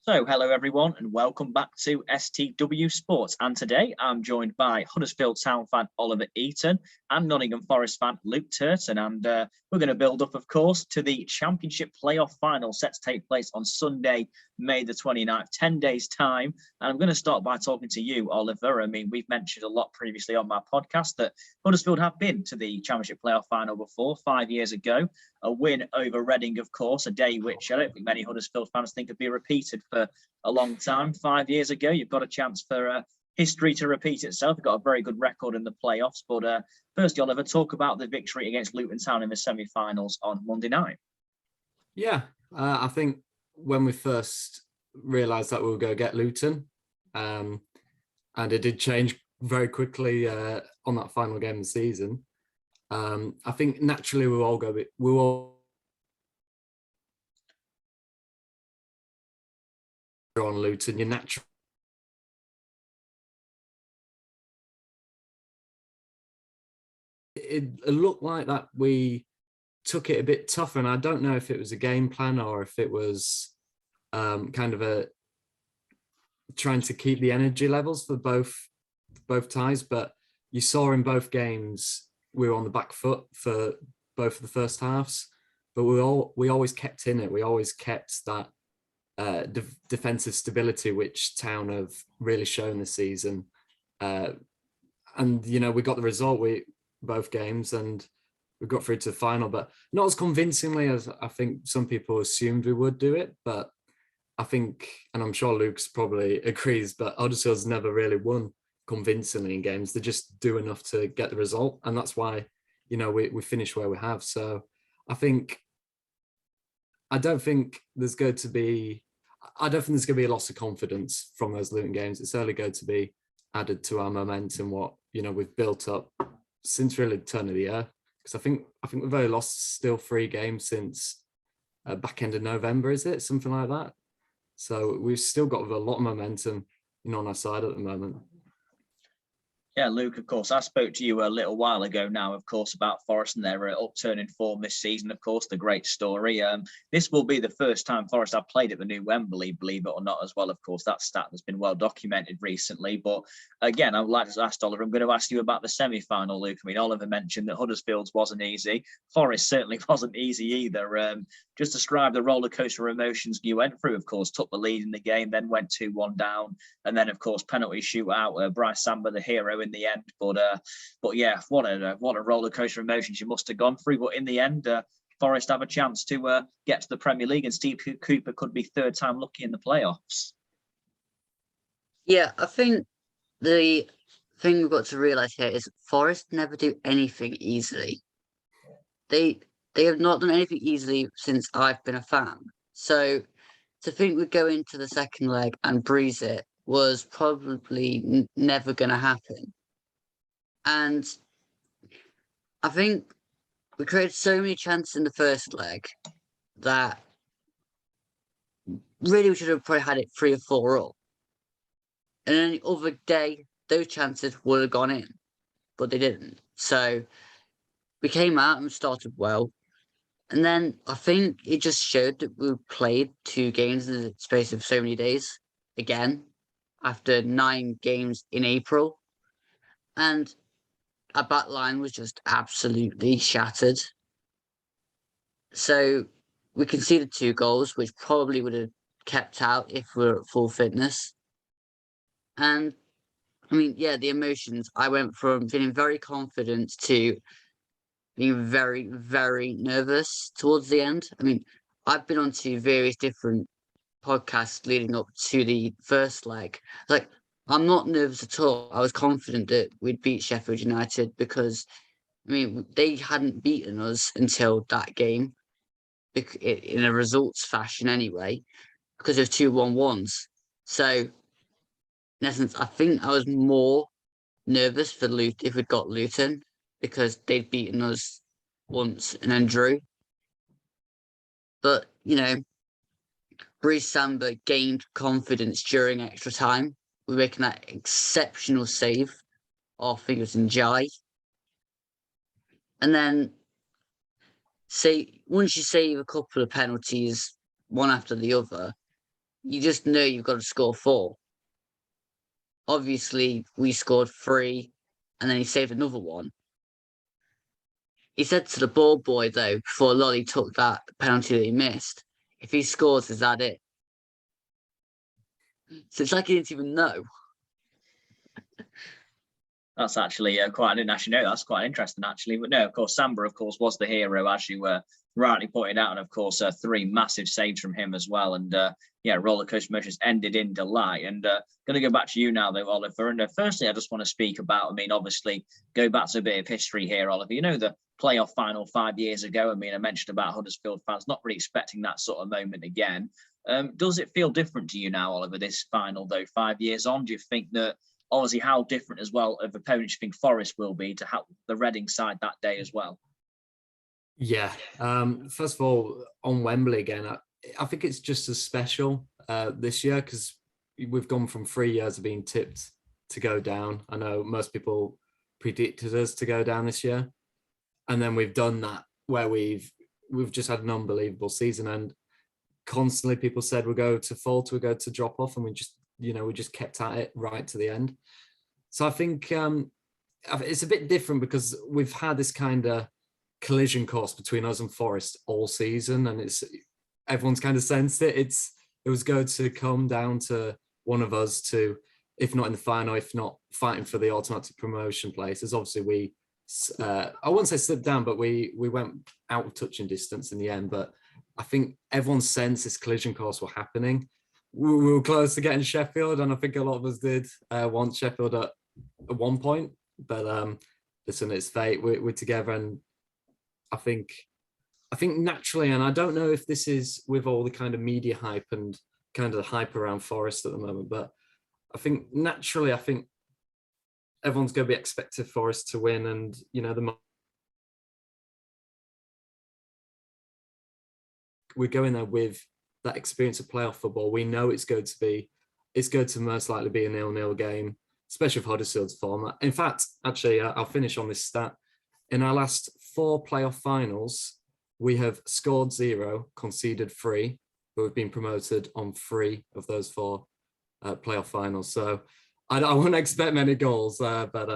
So, hello everyone, and welcome back to STW Sports. And today I'm joined by Huddersfield Town fan Oliver Eaton and Nottingham Forest fan Luke Turton. And we're going to build up, of course, to the Championship playoff final set to take place on Sunday, May the 29th, 10 days' time. And I'm going to start by talking to you, Oliver. I mean, we've mentioned a lot previously on my podcast that Huddersfield have been to the Championship playoff final before, 5 years ago. A win over Reading, of course, a day which I don't think many Huddersfield fans think could be repeated for a long time. 5 years ago, you've got a chance for history to repeat itself. You've got a very good record in the playoffs. But firstly, Oliver, talk about the victory against Luton Town in the semi-finals on Monday night. Yeah, I think when we first realised that we were going to get Luton, and it did change very quickly on that final game of the season. I think naturally we all on Luton. You're naturally it looked like that we took it a bit tougher, and I don't know if it was a game plan or if it was kind of a trying to keep the energy levels for both ties. But you saw in both games we were on the back foot for both of the first halves, but we always kept in it. We always kept that defensive stability which Town have really shown this season. And you know, we got the result both games and we got through to the final, but not as convincingly as I think some people assumed we would do it. But I think, and I'm sure Luke's probably agrees, but Huddersfield's never really won convincingly in games. They just do enough to get the result, and that's why, you know, we finish where we have. So I don't think there's going to be a loss of confidence from those Luton games. It's only going to be added to our momentum, what, you know, we've built up since really the turn of the year. Because I think we've only lost still 3 games since back end of November, is it? Something like that. So we've still got a lot of momentum, you know, on our side at the moment. Yeah, Luke, of course, I spoke to you a little while ago now, of course, about Forest and their upturning form this season, of course, the great story. This will be the first time Forest have played at the new Wembley, believe it or not, as well. Of course, that stat has been well documented recently. But again, I would like to ask Oliver, I'm going to ask you about the semi-final, Luke. I mean, Oliver mentioned that Huddersfield's wasn't easy. Forest certainly wasn't easy either. Just describe the roller coaster of emotions you went through. Of course, took the lead in the game, then went 2-1 down, and then of course penalty shootout. Bryce Samba, the hero in the end. But yeah, what a roller coaster of emotions you must have gone through. But in the end, Forest have a chance to get to the Premier League, and Steve Cooper could be third time lucky in the playoffs. Yeah, I think the thing we've got to realise here is Forest never do anything easily. They have not done anything easily since I've been a fan. So to think we'd go into the second leg and breeze it was probably never going to happen. And I think we created so many chances in the first leg that really we should have probably had it 3 or 4 up. And any other day, those chances would have gone in, but they didn't. So we came out and started well. And then I think it just showed that we played 2 games in the space of so many days again, after 9 games in April. And our back line was just absolutely shattered. So we conceded 2 goals, which probably would have kept out if we were at full fitness. And I mean, yeah, the emotions, I went from feeling very confident to being very, very nervous towards the end. I mean, I've been on to various different podcasts leading up to the first leg. Like, I'm not nervous at all. I was confident that we'd beat Sheffield United because, I mean, they hadn't beaten us until that game, in a results fashion anyway, because of 2-1-1s. So, in essence, I think I was more nervous for Luton if we'd got Luton, because they'd beaten us once and then drew. But, you know, Bryce Samba gained confidence during extra time. We were making that exceptional save off, I think it was Njai. And then, once you save a couple of penalties, one after the other, you just know you've got to score 4. Obviously, we scored 3, and then he saved another one. He said to the ball boy, though, before Lolly took that penalty that he missed, if he scores, is that it? So it's like he didn't even know. That's actually quite, I didn't actually know. That's quite interesting, actually. But no, of course, Samba, of course, was the hero, as you were rightly pointed out. And of course, 3 massive saves from him as well. And yeah, rollercoaster emotions ended in delight. And going to go back to you now, though, Oliver. And firstly, I just want to speak about, I mean, obviously, go back to a bit of history here, Oliver. You know, the playoff final 5 years ago, I mean, I mentioned about Huddersfield fans not really expecting that sort of moment again. Does it feel different to you now, Oliver, this final, though, 5 years on? Do you think that, obviously, how different as well of opponents you think Forest will be to how the Reading side that day as well? Yeah. First of all, on Wembley again, I think it's just as special this year because we've gone from 3 years of being tipped to go down. I know most people predicted us to go down this year, and then we've done that where we've just had an unbelievable season, and constantly people said we'll go to fall, we'll go to drop off, and we just kept at it right to the end. So I think it's a bit different because we've had this kind of collision course between us and Forest all season, and everyone's kind of sensed it. It was going to come down to one of us to, if not in the final, if not fighting for the automatic promotion places. Obviously, we I wouldn't say slipped down, but we went out of touching distance in the end. But I think everyone sensed this collision course were happening. We were close to getting Sheffield, and I think a lot of us did want Sheffield at one point. But listen, it's fate. We're together, and I think naturally, and I don't know if this is with all the kind of media hype and kind of the hype around Forest at the moment, but I think naturally, everyone's going to be expecting Forest to win, and we're going there with that experience of playoff football. We know it's going to most likely be a 0-0 game, especially with Huddersfield's form. In fact, actually, I'll finish on this stat. In our last 4 playoff finals, we have scored 0, conceded 3, but we've been promoted on 3 of those 4 playoff finals. So I wouldn't expect many goals, but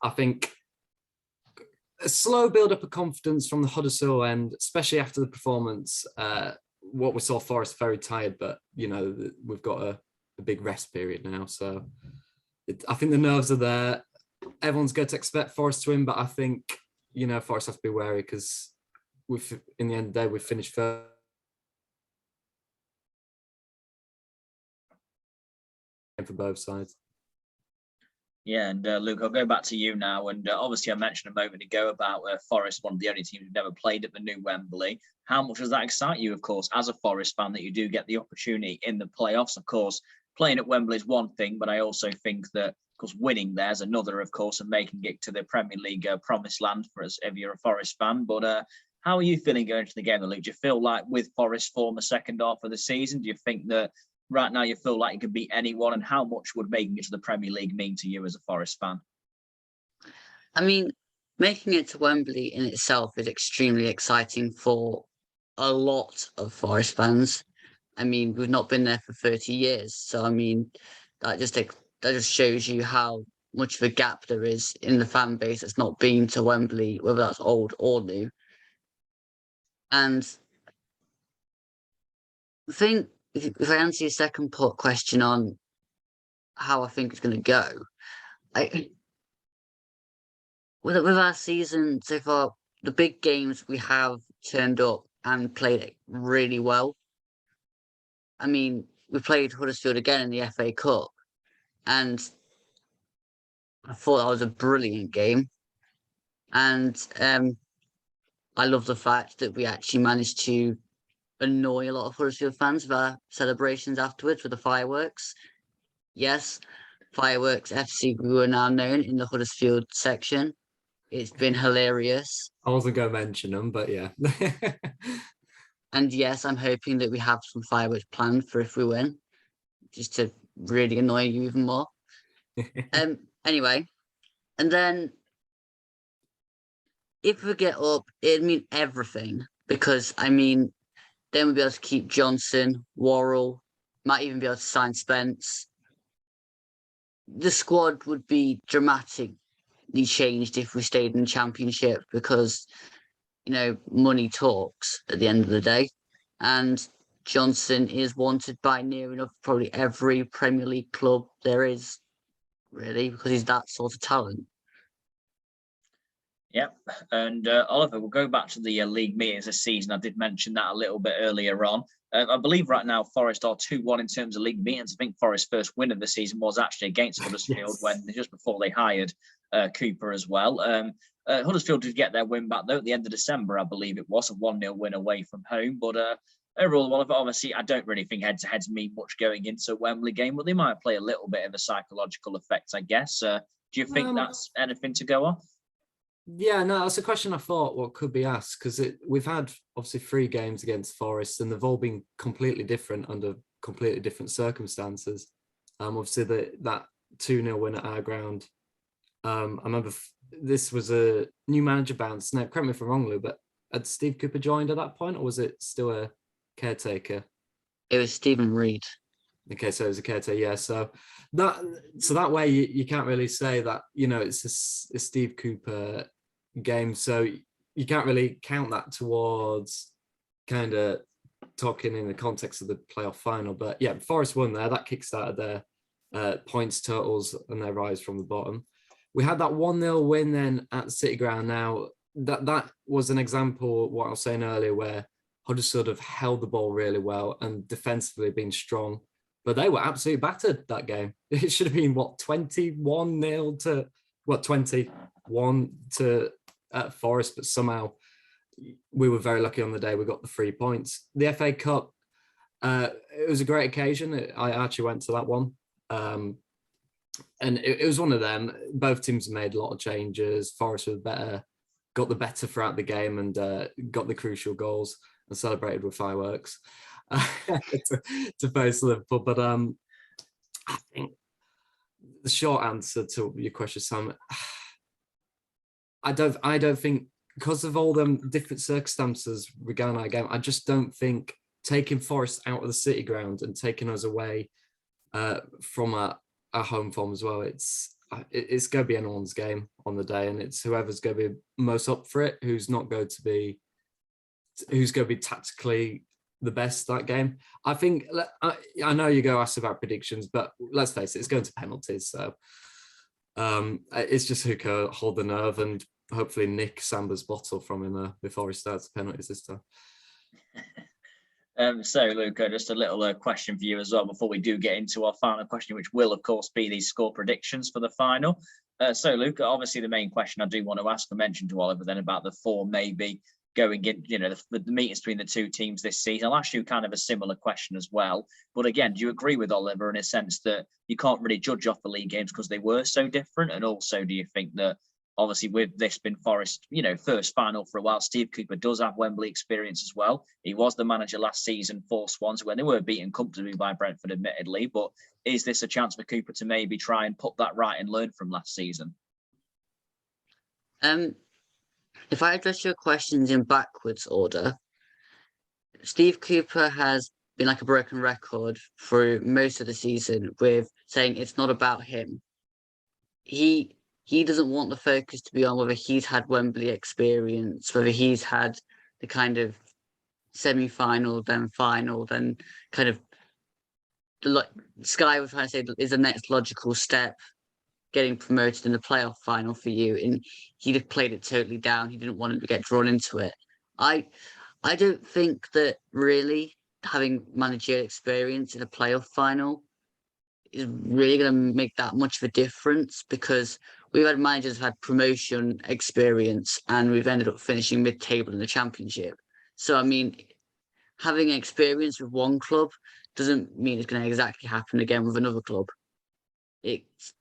I think a slow build up of confidence from the Huddersfield end, especially after the performance. What we saw, Forest very tired, but we've got a big rest period now, so I think the nerves are there. Everyone's going to expect Forest to win, but I think Forest have to be wary because in the end of the day we've finished first. For both sides. Yeah, and Luke, I'll go back to you now. And obviously, I mentioned a moment ago about Forest, one of the only teams who've never played at the new Wembley. How much does that excite you, of course, as a Forest fan, that you do get the opportunity in the playoffs? Of course, playing at Wembley is one thing, but I also think that, of course, winning there's another, of course, and making it to the Premier League promised land for us if you're a Forest fan. But how are you feeling going into the game, Luke? Do you feel like with Forest form the second half of the season, do you think that right now you feel like you could beat anyone, and how much would making it to the Premier League mean to you as a Forest fan? I mean, making it to Wembley in itself is extremely exciting for a lot of Forest fans. I mean, we've not been there for 30 years. So, I mean, that just shows you how much of a gap there is in the fan base that's not been to Wembley, whether that's old or new. And I think if I answer your second part question on how I think it's going to go, with our season so far, the big games we have turned up and played it really well. I mean, we played Huddersfield again in the FA Cup, and I thought that was a brilliant game. And I love the fact that we actually managed to annoy a lot of Huddersfield fans with our celebrations afterwards with the fireworks. Yes, Fireworks FC, we were now known in the Huddersfield section. It's been hilarious. I wasn't going to mention them, but yeah. And yes, I'm hoping that we have some fireworks planned for if we win, just to really annoy you even more. Anyway, and then if we get up, it'd mean everything, because I mean, Then we'll be able to keep Johnson, Worrell, might even be able to sign Spence. The squad would be dramatically changed if we stayed in the Championship because, money talks at the end of the day. And Johnson is wanted by near enough probably every Premier League club there is, really, because he's that sort of talent. Yep. And Oliver, we'll go back to the league meetings this season. I did mention that a little bit earlier on. I believe right now Forest are 2-1 in terms of league meetings. I think Forest's first win of the season was actually against Huddersfield when just before they hired Cooper as well. Huddersfield did get their win back though at the end of December, I believe it was a 1-0 win away from home. But overall, Oliver, obviously, I don't really think head-to-heads mean much going into a Wembley game, but they might play a little bit of a psychological effect, I guess. Do you think that's anything to go off? Yeah, no, that's a question I thought what could be asked because we've had obviously 3 games against Forest and they've all been completely different under completely different circumstances. Obviously that 2-0 win at our ground. I remember this was a new manager bounce. Now, correct me if I'm wrong, Lou, but had Steve Cooper joined at that point, or was it still a caretaker? It was Stephen Reid. Okay, so it was a caretaker, yeah. So that way you can't really say that it's a Steve Cooper game, so you can't really count that towards kind of talking in the context of the playoff final. But yeah, Forest won there. That kickstarted their points totals and their rise from the bottom. We had that 1-0 win then at the City Ground. Now that was an example of what I was saying earlier, where Huddersfield have held the ball really well and defensively been strong, but they were absolutely battered that game. It should have been 21-0 to 21 to at Forest, but somehow we were very lucky on the day we got the 3 points. The FA Cup, it was a great occasion. I actually went to that one. And it was one of them. Both teams made a lot of changes. Forest was got the better throughout the game and got the crucial goals and celebrated with fireworks to face Liverpool. But I think the short answer to your question, Sam, I don't think, because of all them different circumstances regarding our game, I just don't think taking Forest out of the City Ground and taking us away from our home form as well, it's going to be anyone's game on the day, and it's whoever's going to be most up for it, who's going to be tactically the best that game. I think, I know you go ask about predictions, but let's face it, it's going to penalties. So it's just who can hold the nerve and hopefully nick Samba's bottle from him before he starts the penalties this time. So, Luca, just a little question for you as well before we do get into our final question, which will, of course, be these score predictions for the final. So, Luca, obviously the main question I do want to ask, I mentioned to Oliver then about the form maybe going in, the meetings between the two teams this season. I'll ask you kind of a similar question as well. But again, do you agree with Oliver in a sense that you can't really judge off the league games because they were so different? And also, do you think that obviously with this been Forest, first final for a while, Steve Cooper does have Wembley experience as well. He was the manager last season for Swans when they were beaten comfortably by Brentford, admittedly. But is this a chance for Cooper to maybe try and put that right and learn from last season? If I address your questions in backwards order, Steve Cooper has been like a broken record through most of the season with saying it's not about him. He doesn't want the focus to be on whether he's had Wembley experience, whether he's had the kind of semi-final, then final, then kind of Sky was trying to say is the next logical step, getting promoted in the playoff final for you, and he'd have played it totally down. He didn't want him to get drawn into it. I don't think that really having managerial experience in a playoff final is really going to make that much of a difference, because we've had managers who've had promotion experience and we've ended up finishing mid-table in the Championship. So, I mean, having experience with one club doesn't mean it's going to exactly happen again with another club. It's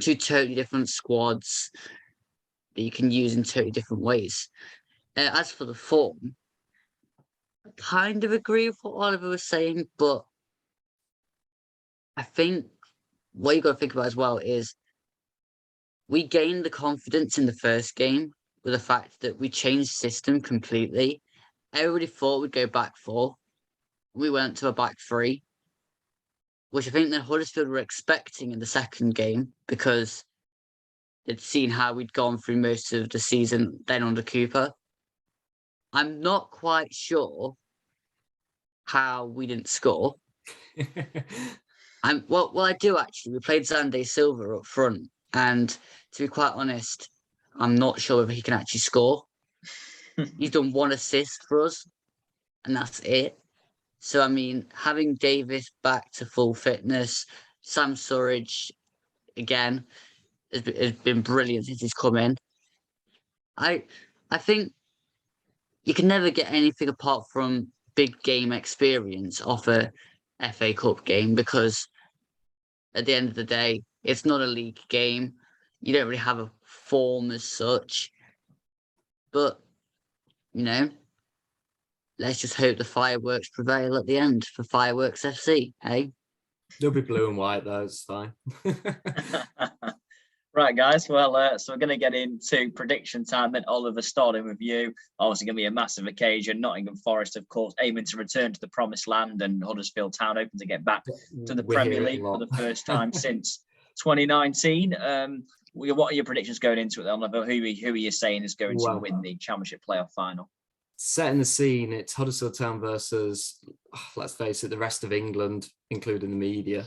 two totally different squads that you can use in totally different ways. As for the form, I kind of agree with what Oliver was saying, but I think what you've got to think about as well is we gained the confidence in the first game with the fact that we changed system completely, everybody thought we'd go back 4. We went to a back 3, which I think that Huddersfield were expecting in the second game because they'd seen how we'd gone through most of the season then under Cooper. I'm not quite sure how we didn't score. Well, I do actually. We played Zande Silva up front, and to be quite honest, I'm not sure whether he can actually score. He's done 1 assist for us, and that's it. So, I mean, having Davis back to full fitness, Sam Surridge, again, has been brilliant since he's come in. I think you can never get anything apart from big game experience off a FA Cup game because at the end of the day, it's not a league game. You don't really have a form as such. But, let's just hope the fireworks prevail at the end for Fireworks FC, eh? They'll be blue and white though, it's fine. Right, guys. Well, so we're going to get into prediction time. Then Oliver, starting with you. Obviously, going to be a massive occasion. Nottingham Forest, of course, aiming to return to the promised land, and Huddersfield Town hoping to get back to the Premier League for the first time since 2019. What are your predictions going into it, Oliver? Who are you saying is going to win the Championship playoff final? Setting the scene, it's Huddersfield Town versus, let's face it, the rest of England, including the media.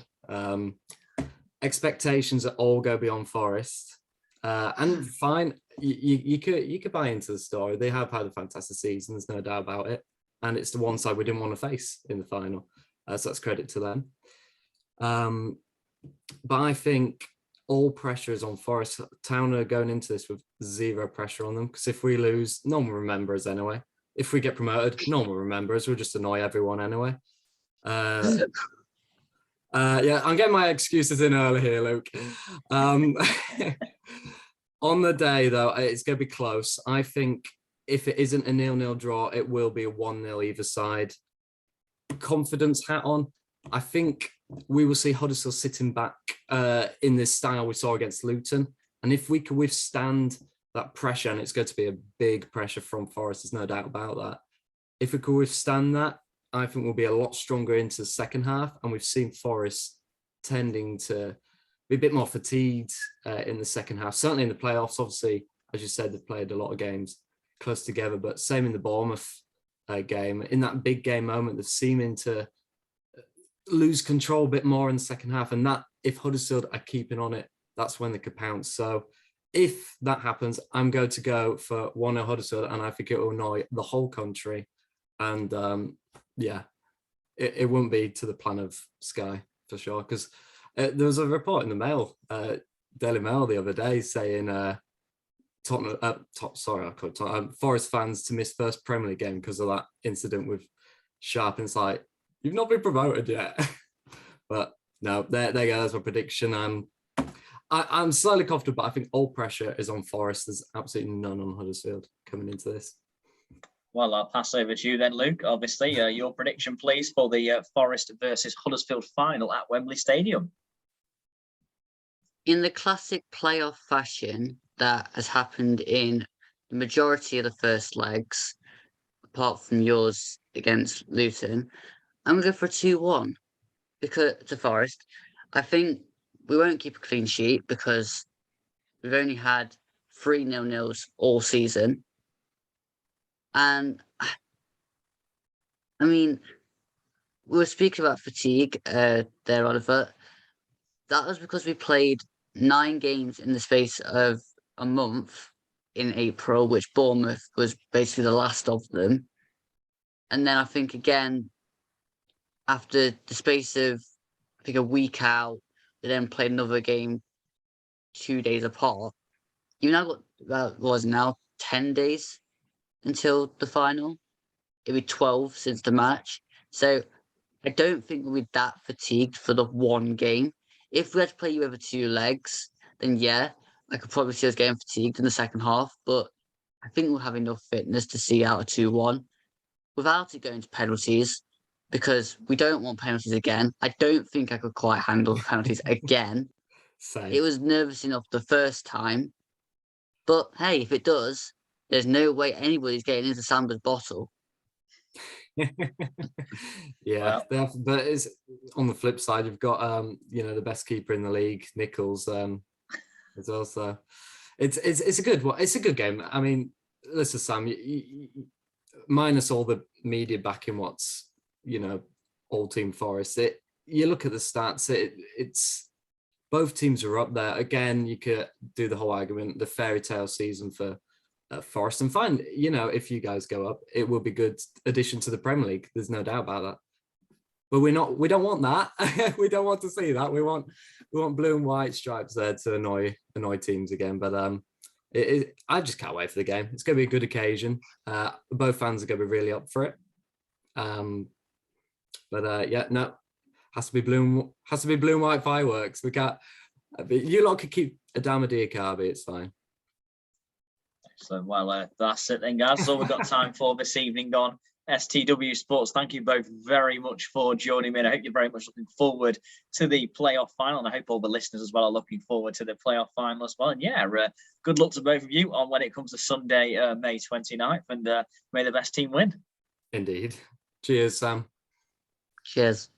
Expectations that all go beyond Forest, and fine. You could buy into the story. They have had a fantastic season. There's no doubt about it, and it's the one side we didn't want to face in the final. So that's credit to them. But I think all pressure is on Forest. Town are going into this with zero pressure on them because if we lose, no one will remember us anyway. If we get promoted, no one will remember us. We'll just annoy everyone anyway. Yeah, I'm getting my excuses in early here, Luke. On the day, though, it's going to be close. I think if it isn't a 0-0 draw, it will be a 1-0 either side. Confidence hat on. I think we will see Huddersfield sitting back in this style we saw against Luton. And if we can withstand that pressure, and it's going to be a big pressure from Forest, there's no doubt about that. If we can withstand that, I think we'll be a lot stronger into the second half. And we've seen Forest tending to be a bit more fatigued in the second half. Certainly in the playoffs, obviously, as you said, they've played a lot of games close together, but same in the Bournemouth game. In that big game moment, they're seeming to lose control a bit more in the second half. And that, if Huddersfield are keeping on it, that's when they could pounce. So if that happens, I'm going to go for 1-0 Huddersfield, and I think it will annoy the whole country. And yeah, it wouldn't be to the plan of Sky for sure, because there was a report in the Mail, Daily Mail the other day saying Forest fans to miss first Premier League game because of that incident with Sharp. And it's like, you've not been promoted yet. But no, there you go. That's my prediction. I'm slightly confident, but I think all pressure is on Forest. There's absolutely none on Huddersfield coming into this. Well, I'll pass over to you then, Luke. Obviously, your prediction, please, for the Forest versus Huddersfield final at Wembley Stadium. In the classic playoff fashion that has happened in the majority of the first legs, apart from yours against Luton, I'm going to go for a 2-1 because to Forest. I think we won't keep a clean sheet because we've only had 3 0-0s all season. And I mean, we were speaking about fatigue there, Oliver. That was because we played 9 games in the space of a month in April, which Bournemouth was basically the last of them. And then I think again, after the space of, I think, a week out, we then played another game 2 days apart. You now got, that was now 10 days until the final. It'll be 12 since the match. So I don't think we'll be that fatigued for the one game. If we had to play you over 2 legs, then yeah, I could probably see us getting fatigued in the second half. But I think we'll have enough fitness to see out a 2-1 without it going to penalties, because we don't want penalties again. I don't think I could quite handle penalties again. Same. It was nervous enough the first time. But hey, if it does, there's no way anybody's getting into Samba's bottle. Yeah, Well, they have, but it's on the flip side, you've got the best keeper in the league, Nichols, as well. So it's a good one. It's a good game. I mean, listen, Sam, minus all the media backing what's all Team Forest. You look at the stats. It's both teams are up there. Again, you could do the whole argument, the fairy tale season for Forest, and find, if you guys go up, it will be good addition to the Premier League. There's no doubt about that. But we don't want that. We don't want to see that. We want blue and white stripes there to annoy teams again. But I just can't wait for the game. It's going to be a good occasion. Both fans are going to be really up for it. No, has to be blue and white fireworks. We can't. You lot could keep a Damadia Carby. It's fine. So, well, that's it then, guys. That's all we've got time for this evening on STW Sports. Thank you both very much for joining me. And I hope you're very much looking forward to the playoff final. And I hope all the listeners as well are looking forward to the playoff final as well. And yeah, good luck to both of you on when it comes to Sunday, May 29th. And may the best team win. Indeed. Cheers, Sam. Cheers.